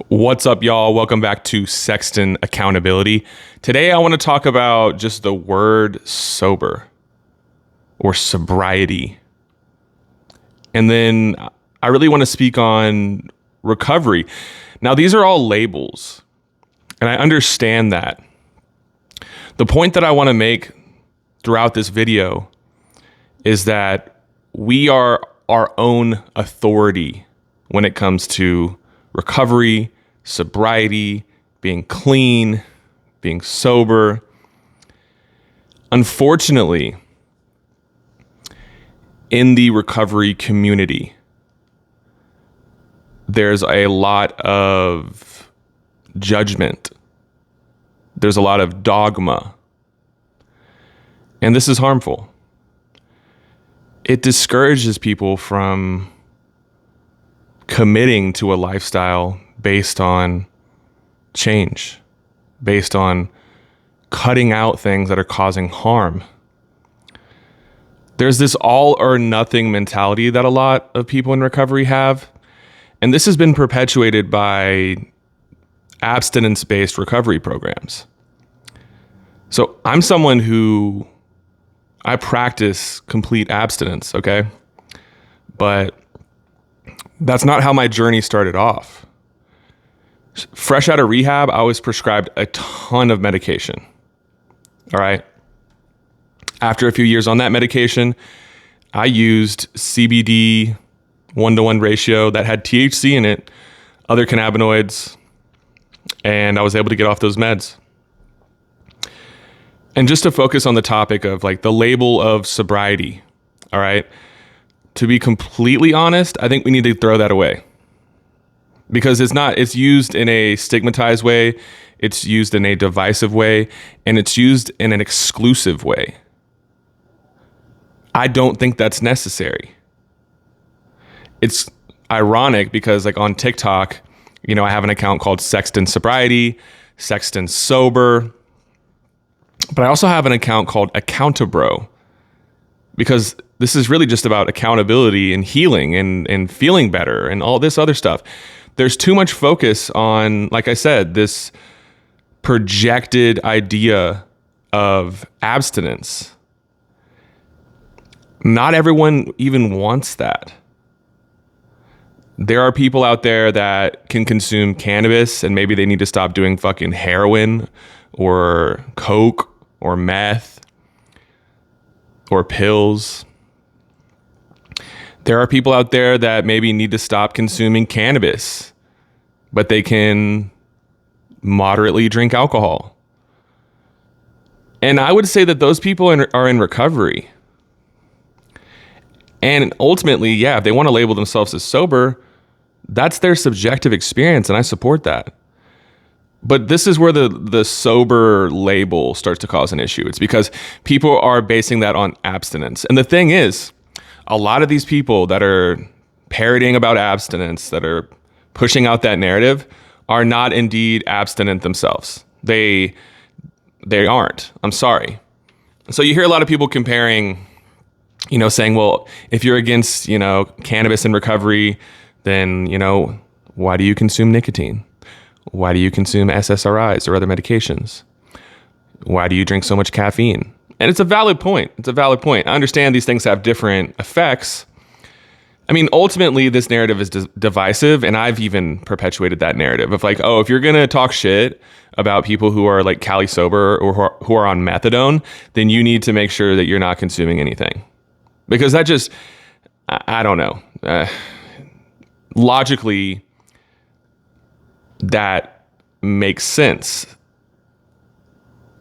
What's up, y'all? Welcome back to Sexton Accountability. Today, I want to talk about just the word sober or sobriety. And then I really want to speak on recovery. Now, these are all labels, and I understand that. The point that I want to make throughout this video is that we are our own authority when it comes to recovery, sobriety, being clean, being sober. Unfortunately, in the recovery community, there's a lot of judgment. There's a lot of dogma. And this is harmful. It discourages people from committing to a lifestyle based on change, based on cutting out things that are causing harm. There's this all or nothing mentality that a lot of people in recovery have. And this has been perpetuated by abstinence-based recovery programs. So I'm someone who I practice complete abstinence, okay? But that's not how my journey started off. Fresh out of rehab, I was prescribed a ton of medication. All right. After a few years on that medication, I used CBD 1-to-1 ratio that had THC in it, other cannabinoids, and I was able to get off those meds. And just to focus on the topic of like the label of sobriety, all right, to be completely honest, I think we need to throw that away. Because it's used in a stigmatized way, it's used in a divisive way, and it's used in an exclusive way. I don't think that's necessary. It's ironic because like on TikTok, I have an account called Sexton Sobriety, Sexton Sober, but I also have an account called Accountabro, because this is really just about accountability and healing and feeling better and all this other stuff. There's too much focus on, like I said, this projected idea of abstinence. Not everyone even wants that. There are people out there that can consume cannabis and maybe they need to stop doing fucking heroin or coke or meth or pills. There are people out there that maybe need to stop consuming cannabis, but they can moderately drink alcohol. And I would say that those people are in recovery. And ultimately, yeah, if they want to label themselves as sober, that's their subjective experience, and I support that. But this is where the sober label starts to cause an issue. It's because people are basing that on abstinence. And the thing is, a lot of these people that are parroting about abstinence, that are pushing out that narrative, are not indeed abstinent themselves. They aren't. I'm sorry. So you hear a lot of people comparing, saying, well, if you're against, cannabis in recovery, then, why do you consume nicotine? Why do you consume SSRIs or other medications? Why do you drink so much caffeine? And it's a valid point. I understand these things have different effects. I mean, ultimately, this narrative is divisive, and I've even perpetuated that narrative of like, oh, if you're going to talk shit about people who are like Cali sober or who are on methadone, then you need to make sure that you're not consuming anything. Because that just, I don't know. Logically, that makes sense.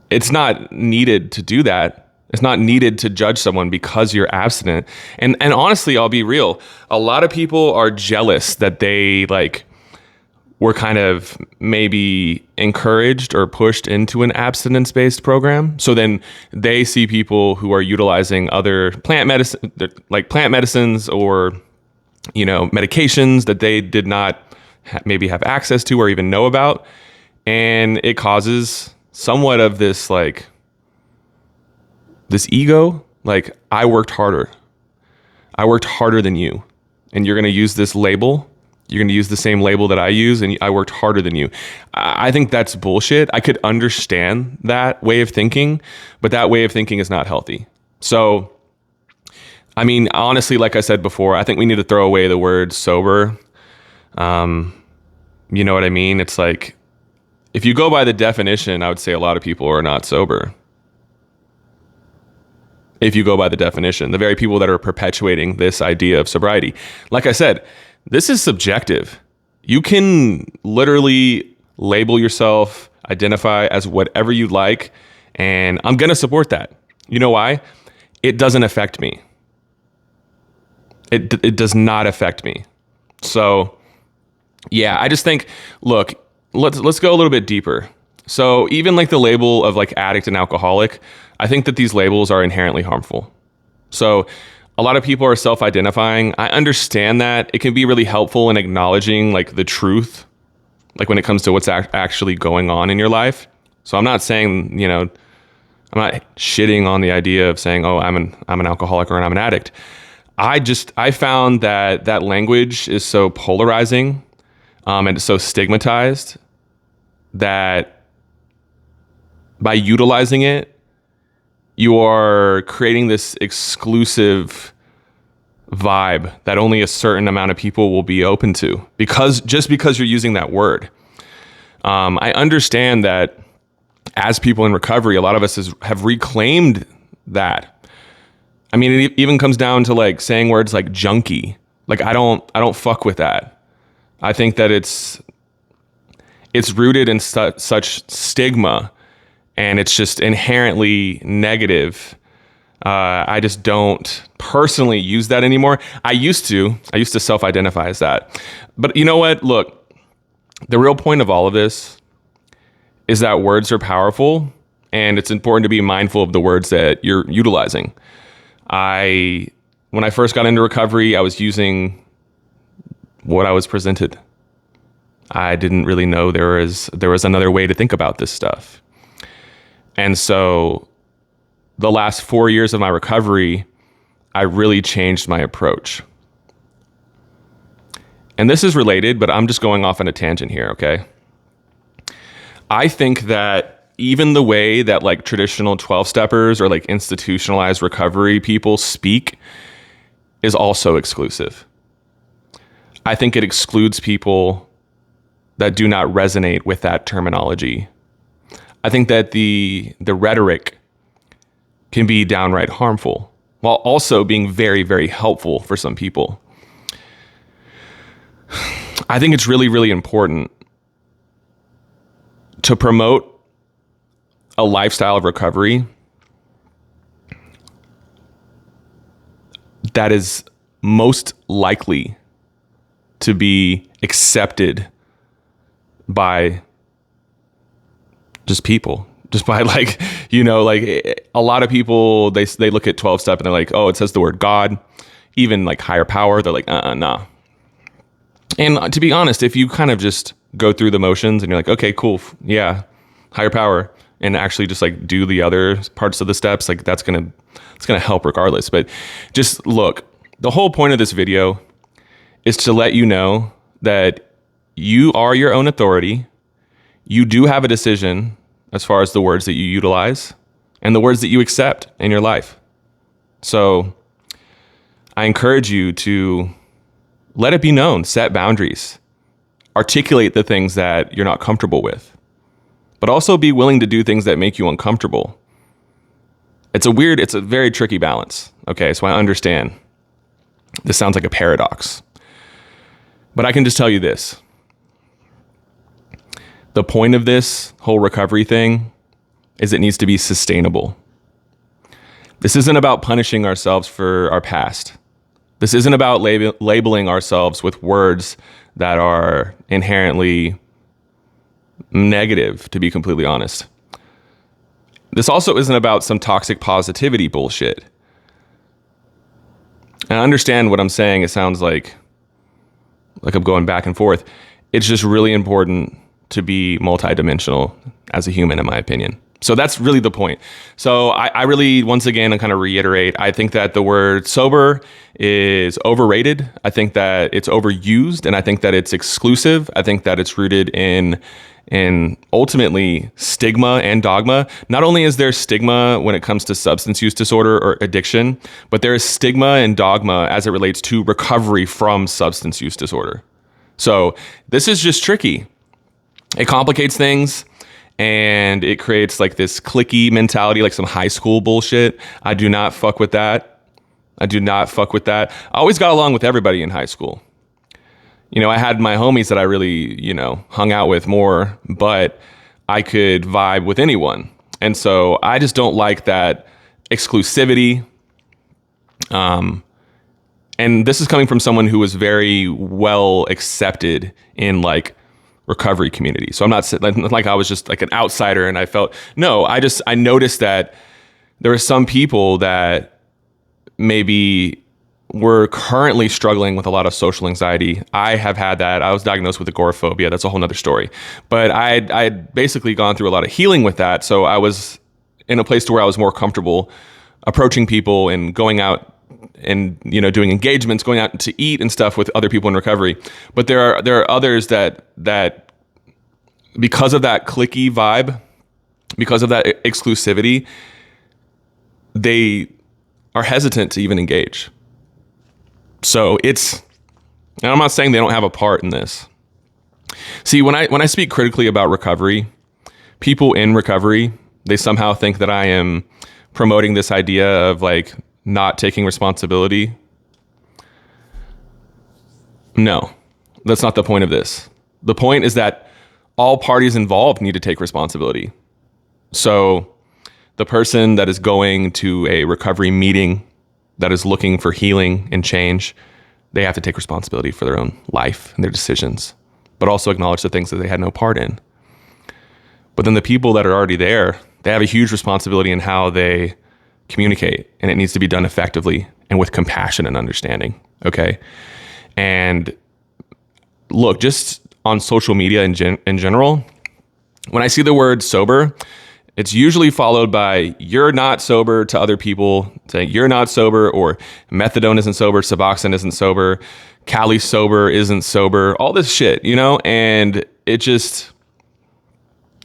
It's not needed to do that. It's not needed to judge someone because you're abstinent. And honestly, I'll be real. A lot of people are jealous that they were kind of maybe encouraged or pushed into an abstinence-based program. So then they see people who are utilizing other plant medicines or, medications that they did not maybe have access to or even know about. And it causes somewhat of this this ego, I worked harder than you, and you're going to use this label. You're going to use the same label that I use, and I worked harder than you. I think that's bullshit. I could understand that way of thinking, but that way of thinking is not healthy. So, I mean, honestly, like I said before, I think we need to throw away the word sober. You know what I mean? It's like, if you go by the definition, I would say a lot of people are not sober. If you go by the definition, the very people that are perpetuating this idea of sobriety. Like I said, this is subjective. You can literally label yourself, identify as whatever you like, and I'm going to support that. You know why? It doesn't affect me. It does not affect me. So, yeah, I just think, look, let's go a little bit deeper. So even like the label of like addict and alcoholic, I think that these labels are inherently harmful. So a lot of people are self-identifying. I understand that. It can be really helpful in acknowledging like the truth, like when it comes to what's actually going on in your life. So I'm not saying, you know, I'm not shitting on the idea of saying, oh, I'm an alcoholic or I'm an addict. I found that language is so polarizing, and it's so stigmatized that by utilizing it, you are creating this exclusive vibe that only a certain amount of people will be open to because you're using that word. I understand that as people in recovery, a lot of us have reclaimed that. I mean, it even comes down to like saying words like junkie. Like I don't fuck with that. I think that it's rooted in such stigma, and it's just inherently negative. I just don't personally use that anymore. I used to self-identify as that. But you know what? Look, the real point of all of this is that words are powerful, and it's important to be mindful of the words that you're utilizing. When I first got into recovery, I was using what I was presented. I didn't really know there was another way to think about this stuff. And so the last 4 years of my recovery, I really changed my approach. And this is related, but I'm just going off on a tangent here, okay? I think that even the way that like traditional 12-steppers or like institutionalized recovery people speak is also exclusive. I think it excludes people that do not resonate with that terminology. I think that the rhetoric can be downright harmful while also being very, very helpful for some people. I think it's really, really important to promote a lifestyle of recovery that is most likely to be accepted by just people, just by like, you know, like a lot of people, they look at 12-step and they're like, oh, it says the word God, even like higher power. They're like, nah. And to be honest, if you kind of just go through the motions and you're like, okay, cool. Yeah. Higher power, and actually just like do the other parts of the steps, like it's going to help regardless. But just look, the whole point of this video is to let you know that you are your own authority. You do have a decision as far as the words that you utilize and the words that you accept in your life. So I encourage you to let it be known, set boundaries, articulate the things that you're not comfortable with, but also be willing to do things that make you uncomfortable. It's a very tricky balance. Okay, so I understand. This sounds like a paradox. But I can just tell you this. The point of this whole recovery thing is it needs to be sustainable. This isn't about punishing ourselves for our past. This isn't about labeling ourselves with words that are inherently negative, to be completely honest. This also isn't about some toxic positivity bullshit. And I understand what I'm saying. It sounds like I'm going back and forth. It's just really important to be multidimensional as a human, in my opinion. So that's really the point. So I really, once again, I kind of reiterate, I think that the word sober is overrated. I think that it's overused, and I think that it's exclusive. I think that it's rooted in ultimately stigma and dogma. Not only is there stigma when it comes to substance use disorder or addiction, but there is stigma and dogma as it relates to recovery from substance use disorder. So this is just tricky. It complicates things. And it creates like this cliquey mentality, like some high school bullshit. I do not fuck with that. I always got along with everybody in high school. I had my homies that I really, hung out with more, but I could vibe with anyone. And so I just don't like that exclusivity. And this is coming from someone who was very well accepted in like recovery community. So I'm not like I was just like an outsider and I felt, no, I noticed that there were some people that maybe were currently struggling with a lot of social anxiety. I have had that. I was diagnosed with agoraphobia. That's a whole nother story. But I'd basically gone through a lot of healing with that. So I was in a place to where I was more comfortable approaching people and going out and doing engagements, going out to eat and stuff with other people in recovery. But there are others that because of that cliquey vibe, because of that exclusivity, they are hesitant to even engage. So and I'm not saying they don't have a part in this. See, when I speak critically about recovery, people in recovery, they somehow think that I am promoting this idea of like not taking responsibility. No, that's not the point of this. The point is that all parties involved need to take responsibility. So the person that is going to a recovery meeting that is looking for healing and change, they have to take responsibility for their own life and their decisions, but also acknowledge the things that they had no part in. But then the people that are already there, they have a huge responsibility in how they communicate, and it needs to be done effectively and with compassion and understanding. Okay. And look, just on social media in general, when I see the word sober, it's usually followed by "you're not sober" to other people, saying "you're not sober," or methadone isn't sober, Suboxone isn't sober, Cali sober isn't sober, all this shit, and it just,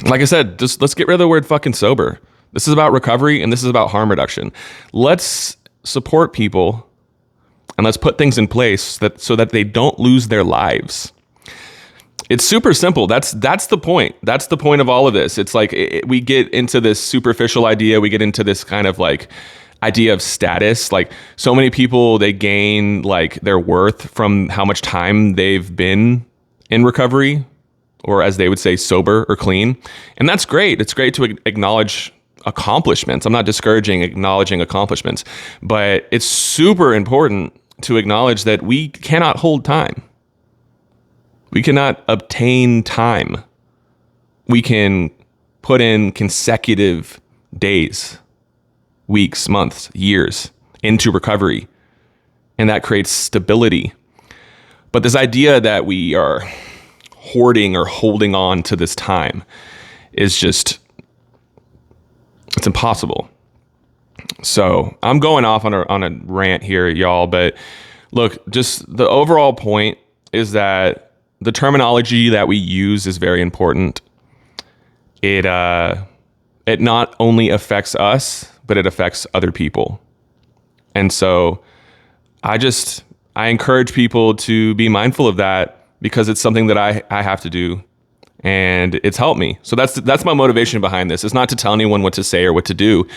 like I said, just let's get rid of the word fucking sober. This is about recovery and this is about harm reduction. Let's support people and let's put things in place so that they don't lose their lives. It's super simple. That's the point. That's the point of all of this. It's like we get into this superficial idea. We get into this kind of like idea of status. Like so many people, they gain like their worth from how much time they've been in recovery, or as they would say, sober or clean. And that's great. It's great to acknowledge accomplishments. I'm not discouraging acknowledging accomplishments, but it's super important to acknowledge that we cannot hold time. We cannot obtain time. We can put in consecutive days, weeks, months, years into recovery, and that creates stability. But this idea that we are hoarding or holding on to this time is just, it's impossible. So I'm going off on a rant here, y'all. But look, just the overall point is that the terminology that we use is very important. It not only affects us, but it affects other people. And so I encourage people to be mindful of that, because it's something that I have to do. And it's helped me. So that's my motivation behind this. It's not to tell anyone what to say or what to do,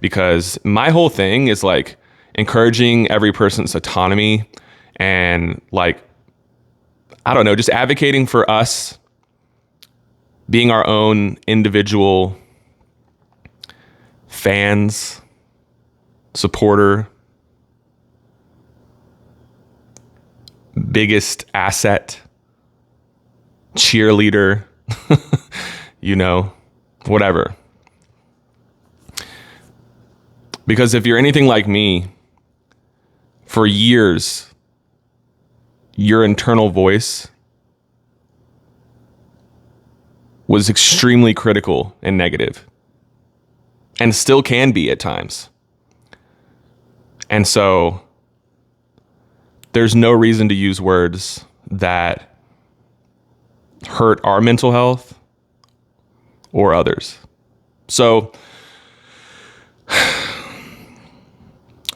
because my whole thing is like encouraging every person's autonomy and like, I don't know, just advocating for us being our own individual fans, supporter, biggest asset, cheerleader, whatever. Because if you're anything like me, for years, your internal voice was extremely critical and negative. and still can be at times. And so there's no reason to use words that hurt our mental health or others. So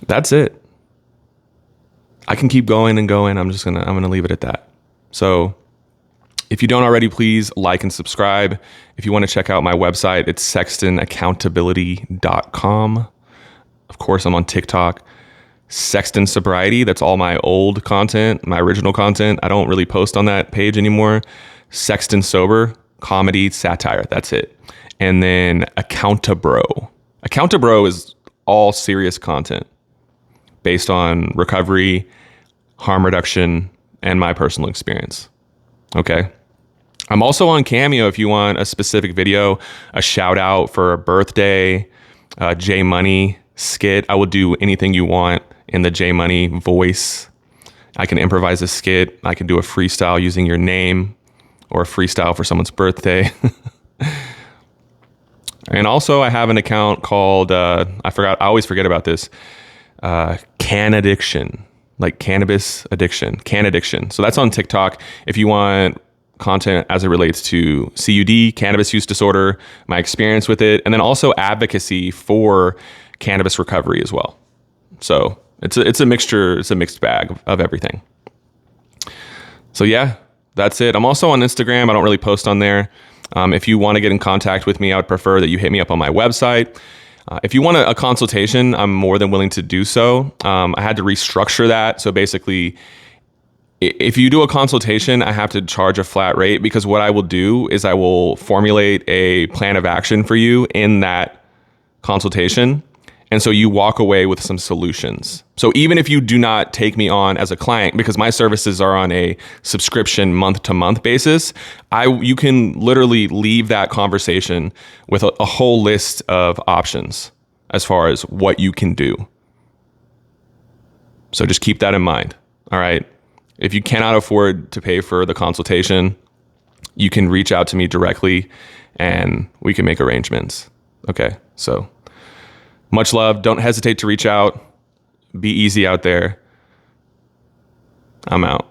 that's it. I can keep going and going. I'm gonna leave it at that. So if you don't already, please like and subscribe. If you want to check out my website, it's sextonaccountability.com. Of course, I'm on TikTok. Sexton Sobriety, that's all my old content, my original content. I don't really post on that page anymore. Sexton Sober, comedy, satire, that's it. And then Accountabro. Accountabro is all serious content based on recovery, harm reduction, and my personal experience. Okay. I'm also on Cameo if you want a specific video, a shout out for a birthday, J Money skit. I will do anything you want in the J Money voice. I can improvise a skit. I can do a freestyle using your name or a freestyle for someone's birthday. And also I have an account called, I always forget about this, Can Addiction, like cannabis addiction, Can Addiction. So that's on TikTok. If you want content as it relates to CUD, cannabis use disorder, my experience with it, and then also advocacy for cannabis recovery as well. So it's a mixture, it's a mixed bag of everything. So yeah, that's it. I'm also on Instagram. I don't really post on there. If you want to get in contact with me, I would prefer that you hit me up on my website. If you want a consultation, I'm more than willing to do so. I had to restructure that. So basically, if you do a consultation, I have to charge a flat rate, because what I will do is I will formulate a plan of action for you in that consultation. And so you walk away with some solutions. So even if you do not take me on as a client, because my services are on a subscription month-to-month basis, you can literally leave that conversation with a whole list of options as far as what you can do. So just keep that in mind. All right. If you cannot afford to pay for the consultation, you can reach out to me directly and we can make arrangements. Okay. So much love. Don't hesitate to reach out. Be easy out there. I'm out.